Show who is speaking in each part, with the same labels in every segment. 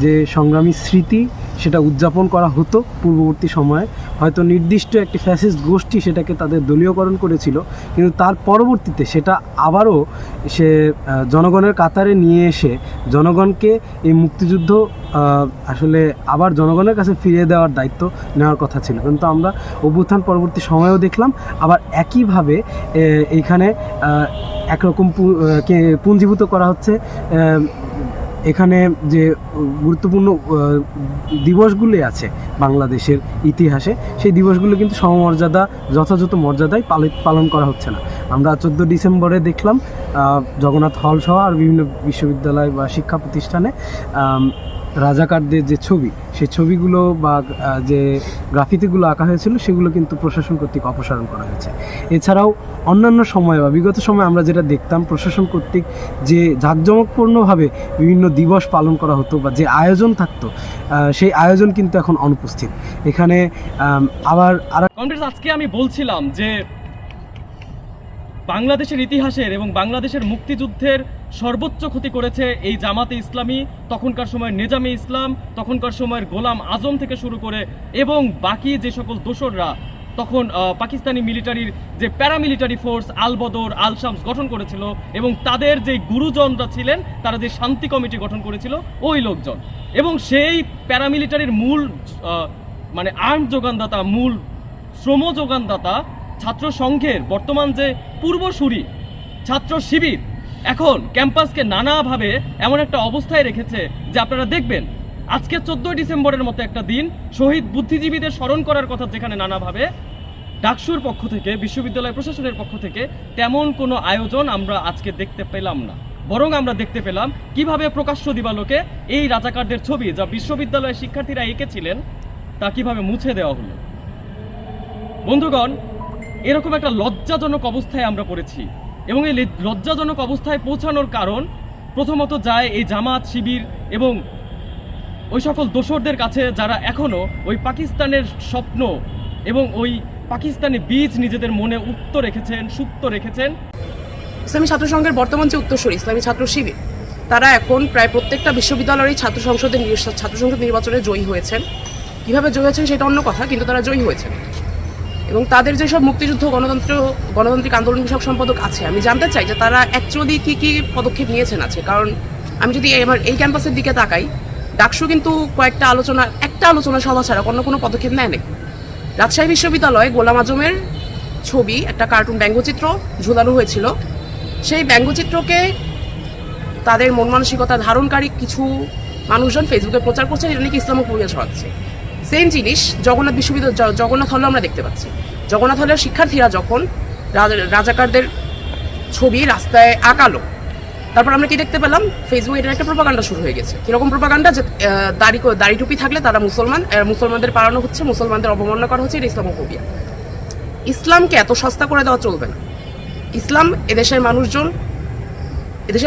Speaker 1: যে সংগ্রামী স্মৃতি সেটা উদযাপন করা হতো পূর্ববর্তী সময়ে। হয়তো নির্দিষ্ট একটি ফ্যাসিস্ট গোষ্ঠী সেটাকে তাদের দলীয়করণ করেছিল, কিন্তু তার পরবর্তীতে সেটা আবারও সে জনগণের কাতারে নিয়ে এসে জনগণকে এই মুক্তিযুদ্ধ আসলে আবার জনগণের কাছে ফিরিয়ে দেওয়ার দায়িত্ব নেওয়ার কথা ছিল। কিন্তু আমরা অভ্যুত্থান পরবর্তী সময়েও দেখলাম আবার একইভাবে এইখানে একরকম পুঞ্জীভূত করা হচ্ছে। এখানে যে গুরুত্বপূর্ণ দিবসগুলি আছে বাংলাদেশের ইতিহাসে, সেই দিবসগুলো কিন্তু সমমর্যাদা যথাযথ মর্যাদায় পালন করা হচ্ছে না। আমরা 14 ডিসেম্বরে দেখলাম জগন্নাথ হল সহ আর বিভিন্ন বিশ্ববিদ্যালয় বা শিক্ষা প্রতিষ্ঠানে রাজাকারদের যে ছবি, সেই ছবিগুলো বা যে গ্রাফিতিগুলো আঁকা হয়েছিল সেগুলো কিন্তু প্রশাসন কর্তৃক অপসারণ করা হয়েছে। এছাড়াও অন্যান্য সময় বা বিগত সময়ে আমরা যেটা দেখতাম প্রশাসন কর্তৃক যে জাঁকজমকপূর্ণভাবে বিভিন্ন দিবস পালন করা হতো বা যে আয়োজন থাকতো, সেই আয়োজন কিন্তু এখন অনুপস্থিত। এখানে আবার
Speaker 2: আজকে আমি বলছিলাম যে বাংলাদেশের ইতিহাসের এবং বাংলাদেশের মুক্তিযুদ্ধের সর্বোচ্চ ক্ষতি করেছে এই জামাতে ইসলামী, তখনকার সময়ের নিজামে ইসলাম, তখনকার সময়ের গোলাম আজম থেকে শুরু করে এবং বাকি যে সকল দোসররা তখন পাকিস্তানি মিলিটারির যে প্যারামিলিটারি ফোর্স আল বদর, আল শামস গঠন করেছিল এবং তাদের যে গুরুজনরা ছিলেন তারা যে শান্তি কমিটি গঠন করেছিল ওই লোকজন, এবং সেই প্যারামিলিটারির মূল মানে আর্ম যোগানদাতা, মূল শ্রম যোগানদাতা ছাত্র সংঘের বর্তমান যে পূর্বসূরি ছাত্র শিবির এখন ক্যাম্পাসকে নানাভাবে এমন একটা অবস্থায় রেখেছে যে আপনারা দেখবেন আজকে 14 ডিসেম্বরের মতো একটা দিন শহীদ বুদ্ধিজীবীদের স্মরণ করার কথা, যেখানে নানাভাবে ডাকসুর পক্ষ থেকে, বিশ্ববিদ্যালয় প্রশাসনের পক্ষ থেকে তেমন কোনো আয়োজন আমরা আজকে দেখতে পেলাম না। বরং আমরা দেখতে পেলাম কিভাবে প্রকাশ্য দিবালোকে এই রাজাকারদের ছবি যা বিশ্ববিদ্যালয়ের শিক্ষার্থীরা এঁকেছিলেন তা কিভাবে মুছে দেওয়া হলো। বন্ধুগণ, এরকম একটা লজ্জাজনক অবস্থায় আমরা পড়েছি এবং এই লজ্জাজনক অবস্থায় পৌঁছানোর কারণ প্রথমত যায় এই জামাত শিবির এবং ওই সকল দোসরদের কাছে যারা এখনও ওই পাকিস্তানের স্বপ্ন এবং ওই পাকিস্তানি বীজ নিজেদের মনে উত্তর রেখেছেন, সুপ্ত রেখেছেন।
Speaker 3: ইসলামী ছাত্র সংঘের বর্তমান যে উত্তরসূরি ইসলামী ছাত্র শিবির, তারা এখন প্রায় প্রত্যেকটা বিশ্ববিদ্যালয়ের ছাত্র সংসদ নির্বাচনে জয়ী হয়েছেন। কীভাবে জয়ী হয়েছেন সেটা অন্য কথা, কিন্তু তারা জয়ী হয়েছেন। এবং তাদের যেসব মুক্তিযুদ্ধ গণতান্ত্রিক আন্দোলন বিষয়ক সম্পাদক আছে, আমি জানতে চাই যে তারা অ্যাকচুয়ালি কী কী পদক্ষেপ নিয়েছেন আছে। কারণ আমি যদি আমার এই ক্যাম্পাসের দিকে তাকাই, ডাকসু কিন্তু একটা আলোচনা সভা ছাড়া অন্য কোনো পদক্ষেপ নেয় নাই। রাজশাহী বিশ্ববিদ্যালয়ে গোলাম আজমের ছবি, একটা কার্টুন ব্যঙ্গচিত্র ঝুলানো হয়েছিল। সেই ব্যঙ্গচিত্রকে তাদের মন মানসিকতা ধারণকারী কিছু মানুষজন ফেসবুকে প্রচার করছে, এটা নাকি ইসলামোফোবিয়া ছড়াচ্ছে। সেম জিনিস জগন্নাথ হলে আমরা দেখতে পাচ্ছি। জগন্নাথ হলের শিক্ষার্থীরা যখন রাজাকারদের ছবি রাস্তায় আঁকালো, তারপর আমরা কি দেখতে পেলাম, ফেসবুকে এটার একটা প্রোপাগান্ডা শুরু হয়ে গেছে। কিরকম প্রোপাগান্ডা? যে দাড়ি টুপি থাকলে তারা মুসলমানদের পালানো হচ্ছে, মুসলমানদের অবমাননা করা হচ্ছে, এটা ইসলামোফোবিয়া। ইসলামকে এত সস্তা করে দেওয়া চলবে না। ইসলাম এদেশের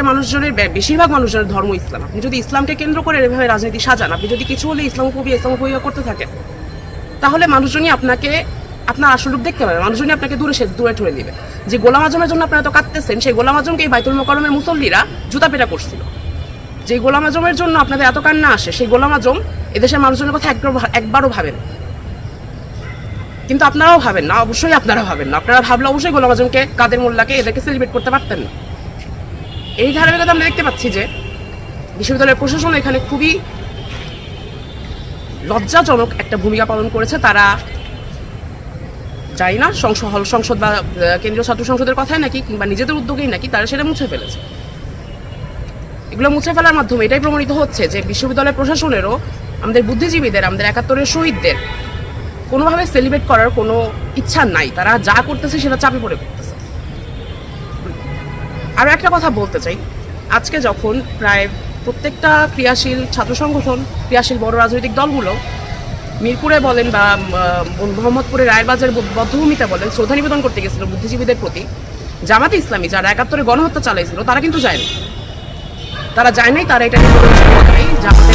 Speaker 3: মানুষজনের বেশিরভাগ মানুষজনের ধর্ম ইসলাম। আপনি যদি ইসলামকে কেন্দ্র করে এভাবে রাজনীতি সাজান, আপনি যদি কিছু হলে ইসলামোফোবিয়া করতে থাকেন, তাহলে মানুষজনই আপনার আসল রূপ দেখতে পাবে। মানুষজনই আপনাকে দূরে ঠেলে দিবে। যে গোলাম আজমের জন্য আপনারা এত কাঁদতেছেন, সেই গোলাম আজমকে এই বাইতুল মোকাররমের মুসল্লিরা জুতা পেটা করছিল। যে গোলাম আজমের জন্য আপনাদের এত কান্না আসে, সেই গোলাম আজম এদেশের মানুষজনের কথা একবারও ভাবেন। কিন্তু আপনারাও ভাবেন না, অবশ্যই আপনারা ভাবেন না। আপনারা ভাবলে অবশ্যই গোলাম আজমকে, কাদের মোল্লাকে, এদেরকে সেলিব্রেট করতে পারতেন না। এই ধারাবাহিকতা আমরা দেখতে পাচ্ছি যে বিশ্ববিদ্যালয়ের প্রশাসন এখানে খুবই লজ্জাজনক একটা ভূমিকা পালন করেছে। তারা জানি না সংসদ বা কেন্দ্রীয় ছাত্র সংসদের কথাই নাকি, কিংবা নিজেদের উদ্যোগেই নাকি তারা সেটা মুছে ফেলেছে। এগুলো মুছে ফেলার মাধ্যমে এটাই প্রমাণিত হচ্ছে যে বিশ্ববিদ্যালয়ের প্রশাসনেরও আমাদের বুদ্ধিজীবীদের, আমাদের 71-এর শহীদদের কোনোভাবে সেলিব্রেট করার কোনো ইচ্ছা নাই। তারা যা করতেছে সেটা চাপে পড়ে করতেছে। আরও একটা কথা বলতে চাই, আজকে যখন প্রায় প্রত্যেকটা ক্রিয়াশীল ছাত্র সংগঠন, ক্রিয়াশীল বড় রাজনৈতিক দলগুলো মিরপুরে বলেন বা মোহাম্মদপুরে রায়েরবাজার বদ্ধভূমিতে বলেন শ্রদ্ধা নিবেদন করতে গেছিল বুদ্ধিজীবীদের প্রতি, জামাতে ইসলামী যারা 71-এ গণহত্যা চালাইছিল তারা কিন্তু যায় না। তারা যায় নাই, তারা এটা নিয়ে জামাতে